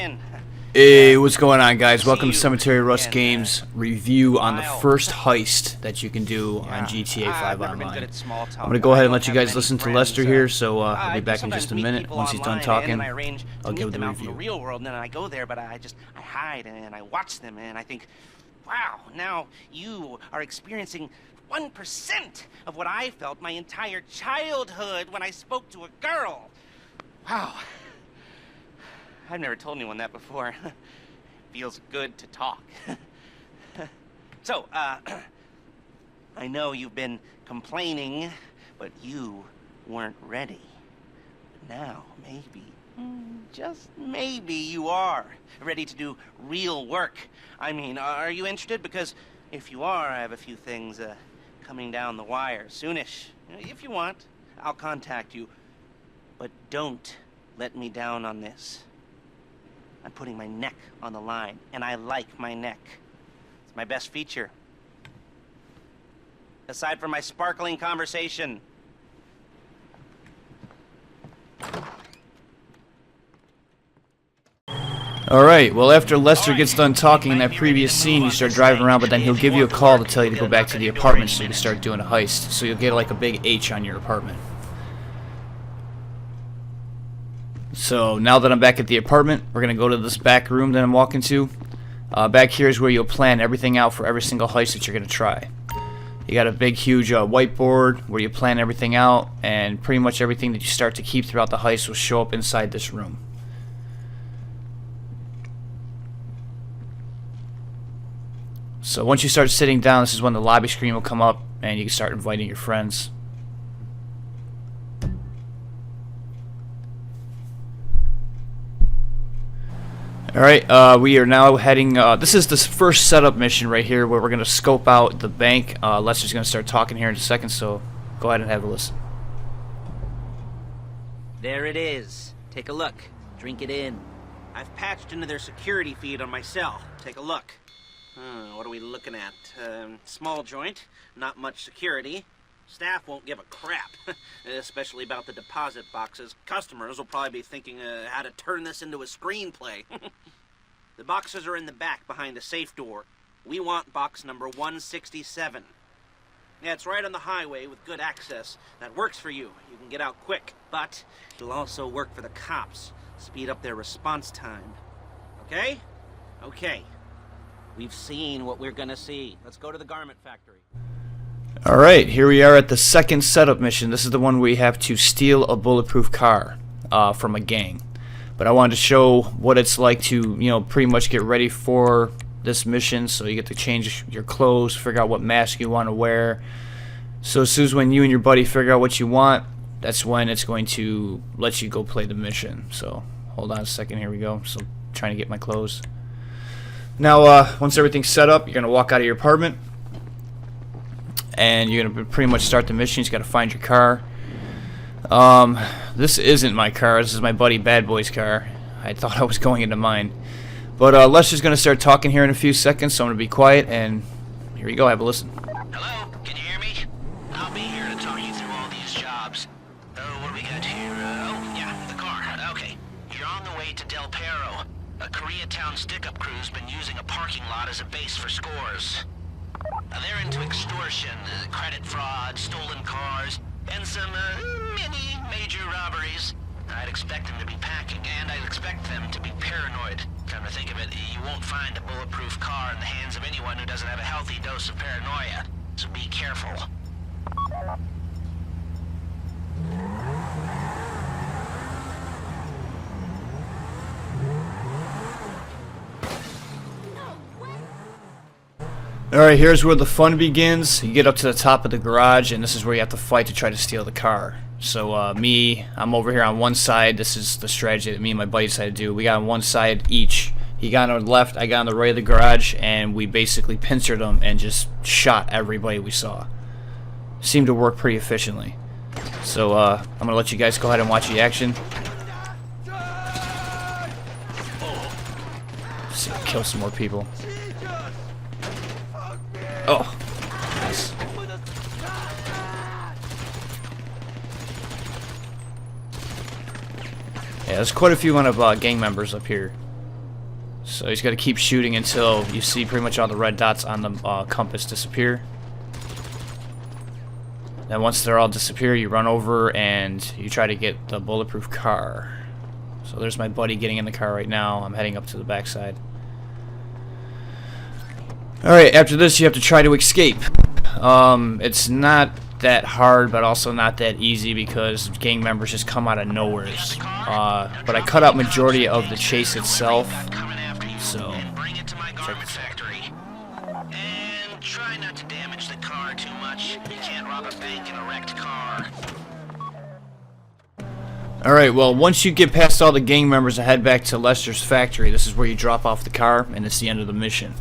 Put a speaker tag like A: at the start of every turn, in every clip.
A: in.
B: Hey, what's going on, guys? Welcome to
A: you
B: Cemetery Rust
A: again,
B: Games review on the
A: Lyle.
B: first heist that you can do on GTA 5
A: I've never been
B: Online.
A: good at small talk.
B: I'm going to go ahead and
A: I
B: let you
A: don't have
B: guys
A: many
B: listen to
A: friends,
B: Lester here, so I'll
A: I
B: be
A: do
B: back in
A: sometimes
B: just a
A: meet
B: minute.
A: people
B: Once he's done
A: online,
B: talking,
A: and I arrange
B: I'll
A: to
B: give
A: meet
B: the
A: them out in
B: review.
A: the real world, and then I go there, but I hide and I watch them, and I think, wow, now you are experiencing 1% of what I felt my entire childhood when I spoke to a girl. Wow. I've never told anyone that before. Feels good to talk. So, I know you've been complaining, but you weren't ready. Now, maybe, just maybe you are ready to do real work. I mean, are you interested? Because if you are, I have a few things coming down the wire soonish. If you want, I'll contact you. But don't let me down on this. I'm putting my neck on the line, and I like my neck. It's my best feature. Aside from my sparkling conversation.
B: Alright, well, after Lester gets done talking in that previous scene, you start driving around, but then he'll give you a call to tell you to go back to the apartment so you can start doing a heist. So you'll get like a big H on your apartment. So now that I'm back at the apartment, we're going to go to this back room that I'm walking to. Back here is where you'll plan everything out for every single heist that you're going to try. You got a big, huge whiteboard where you plan everything out, and pretty much everything that you start to keep throughout the heist will show up inside this room. So once you start sitting down, this is when the lobby screen will come up, and you can start inviting your friends. Alright, we are now heading, this is the first setup mission right here where we're going to scope out the bank. Lester's going to start talking here in a second, so go ahead and have a listen.
A: There it is. Take a look. Drink it in. I've patched into their security feed on my cell. Take a look. What are we looking at? Small joint, not much security. Staff won't give a crap, especially about the deposit boxes. Customers will probably be thinking how to turn this into a screenplay. The boxes are in the back behind a safe door. We want box number 167. Yeah, it's right on the highway with good access. That works for you. You can get out quick. But it'll also work for the cops. Speed up their response time. Okay? Okay. We've seen what we're gonna see. Let's go to the garment factory.
B: Alright, here we are at the second setup mission. This is the one where you have to steal a bulletproof car from a gang. But I wanted to show what it's like to, you know, pretty much get ready for this mission. So you get to change your clothes, figure out what mask you want to wear. So as soon as when you and your buddy figure out what you want, that's when it's going to let you go play the mission. So hold on a second, here we go. So I'm trying to get my clothes. Now, once everything's set up, you're going to walk out of your apartment. And you're going to pretty much start the mission. You just got to find your car. This isn't my car. This is my buddy Bad Boy's car. I thought I was going into mine. But Lester's going to start talking here in a few seconds, so I'm going to be quiet. And here we go. Have a listen.
C: Hello? Can you hear me? I'll be here to talk you through all these jobs. What do we got here? Oh, yeah, the car. Okay. You're on the way to Del Perro. A Koreatown stick-up crew's been using a parking lot as a base for scores. They're into extortion, credit fraud, stolen cars, and some mini major robberies. I'd expect them to be packing, and I'd expect them to be paranoid. Come to think of it, you won't find a bulletproof car in the hands of anyone who doesn't have a healthy dose of paranoia. So be careful.
B: Alright, here's where the fun begins. You get up to the top of the garage, and this is where you have to fight to try to steal the car. So, I'm over here on one side. This is the strategy that me and my buddy decided to do. We got on one side each. He got on the left, I got on the right of the garage, and we basically pincered them and just shot everybody we saw. Seemed to work pretty efficiently. So, I'm going to let you guys go ahead and watch the action. See, kill some more people. Oh, nice. Yeah, there's quite a few gang members up here. So he's got to keep shooting until you see pretty much all the red dots on the compass disappear. Then once they're all disappear, you run over and you try to get the bulletproof car. So there's my buddy getting in the car right now. I'm heading up to the backside. Alright, after this you have to try to escape. It's not that hard, but also not that easy because gang members just come out of nowhere. But I cut out majority of the chase itself. So check this out.
C: And try not to damage the car too much. You can't rob a bank in a wrecked car.
B: Alright, well, once you get past all the gang members and head back to Lester's factory, this is where you drop off the car, and it's the end of the mission.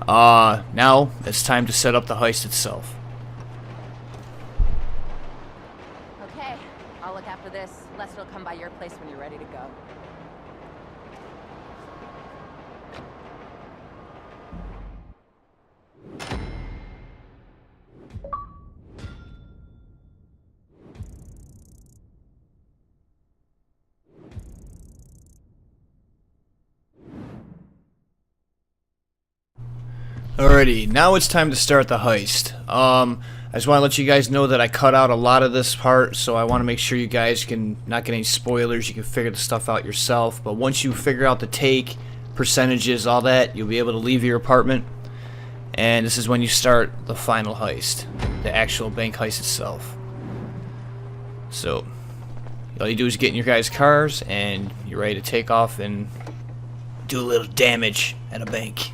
B: Now it's time to set up the heist itself.
D: Okay, I'll look after this. Lester will come by your place when you're ready to go.
B: Alrighty, now it's time to start the heist. I just want to let you guys know that I cut out a lot of this part, so I want to make sure you guys can not get any spoilers. You can figure the stuff out yourself. But once you figure out the take, percentages, all that, you'll be able to leave your apartment. And this is when you start the final heist, the actual bank heist itself. So, all you do is get in your guys' cars, and you're ready to take off and do a little damage at a bank.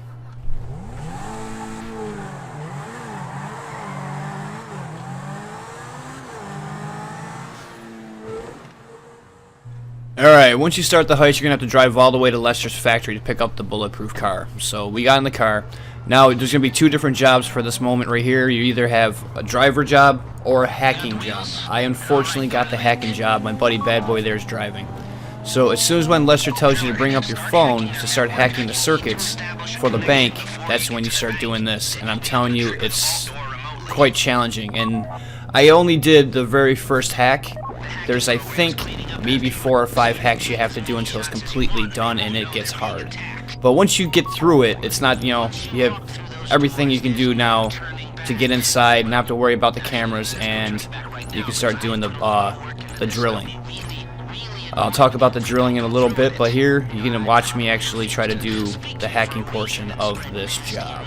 B: Alright, once you start the heist, you're going to have to drive all the way to Lester's factory to pick up the bulletproof car. So we got in the car. Now, there's going to be two different jobs for this moment right here. You either have a driver job or a hacking job. I unfortunately got the hacking job. My buddy Bad Boy there is driving. So as soon as when Lester tells you to bring up your phone to start hacking the circuits for the bank, that's when you start doing this. And I'm telling you, it's quite challenging. And I only did the very first hack. There's, I think, maybe 4 or 5 hacks you have to do until it's completely done, and it gets hard. But once you get through it, it's not, you know, you have everything you can do now to get inside, not have to worry about the cameras, and you can start doing the drilling. I'll talk about the drilling in a little bit, but here you can watch me actually try to do the hacking portion of this job.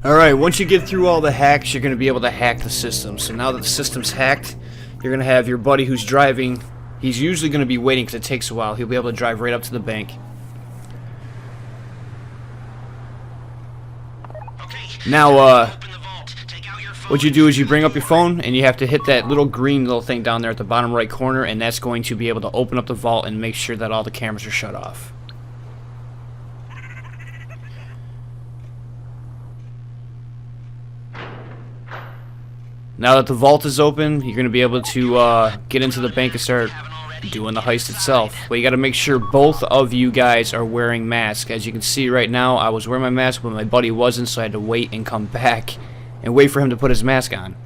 B: Alright, once you get through all the hacks, you're going to be able to hack the system. So now that the system's hacked, you're going to have your buddy who's driving. He's usually going to be waiting because it takes a while. He'll be able to drive right up to the bank. Now, what you do is you bring up your phone and you have to hit that little green little thing down there at the bottom right corner, and that's going to be able to open up the vault and make sure that all the cameras are shut off. Now that the vault is open, you're going to be able to get into the bank and start doing the heist itself. But you got to make sure both of you guys are wearing masks. As you can see right now, I was wearing my mask, but my buddy wasn't, so I had to wait and come back and wait for him to put his mask on.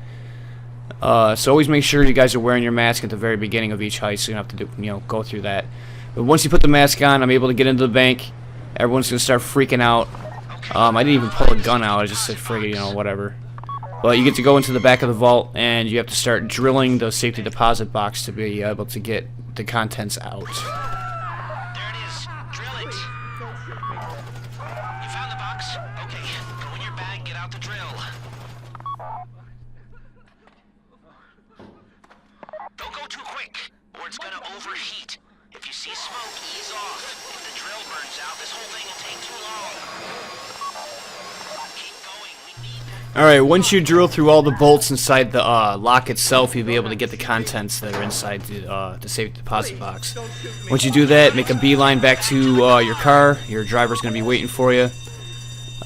B: So always make sure you guys are wearing your mask at the very beginning of each heist, so you don't have to go through that. But once you put the mask on, I'm able to get into the bank. Everyone's going to start freaking out. I didn't even pull a gun out. I just said, friggin', whatever. But you get to go into the back of the vault, and you have to start drilling the safety deposit box to be able to get the contents out.
C: There it is. Drill it. You found the box? Okay. Go in your bag, get out the drill. Don't go too quick, or it's gonna overheat. If you see smoke, ease off. If the drill burns out, this whole thing will take too long.
B: Alright, once you drill through all the bolts inside the lock itself, you'll be able to get the contents that are inside the safe deposit box. Once you do that, make a beeline back to your car. Your driver's going to be waiting for you.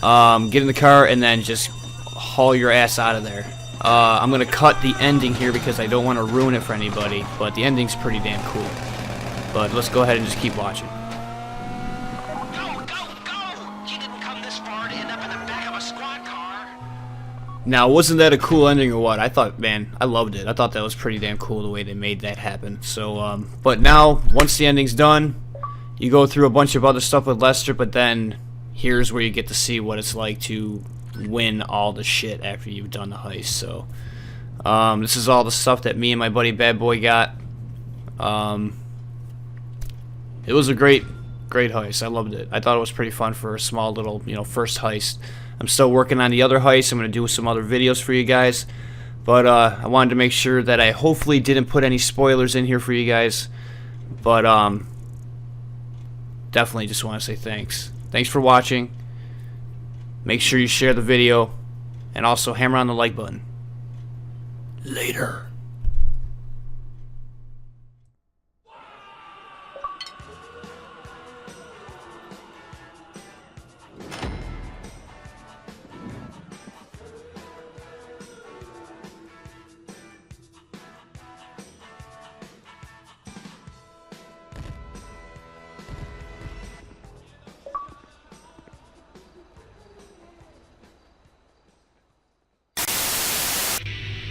B: Get in the car and then just haul your ass out of there. I'm going to cut the ending here because I don't want to ruin it for anybody, but the ending's pretty damn cool. But let's go ahead and just keep watching.
C: Go! Go! Go! You didn't come this far to end up in the back of a squad car.
B: Now, wasn't that a cool ending or what? I thought, man, I loved it. I thought that was pretty damn cool the way they made that happen. So, but now, once the ending's done, you go through a bunch of other stuff with Lester, but then here's where you get to see what it's like to win all the shit after you've done the heist. So, this is all the stuff that me and my buddy Bad Boy got. It was a great heist. I loved it. I thought it was pretty fun for a small little, first heist. I'm still working on the other heists. I'm going to do some other videos for you guys. But I wanted to make sure that I hopefully didn't put any spoilers in here for you guys. But definitely just want to say thanks. Thanks for watching. Make sure you share the video. And also hammer on the like button. Later.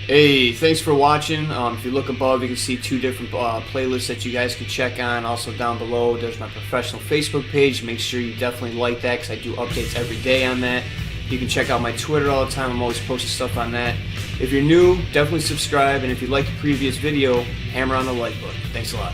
B: Hey, thanks for watching. If you look above, you can see two different playlists that you guys can check on. Also down below, there's my professional Facebook page. Make sure you definitely like that because I do updates every day on that. You can check out my Twitter all the time. I'm always posting stuff on that. If you're new, definitely subscribe. And if you liked the previous video, hammer on the like button. Thanks a lot.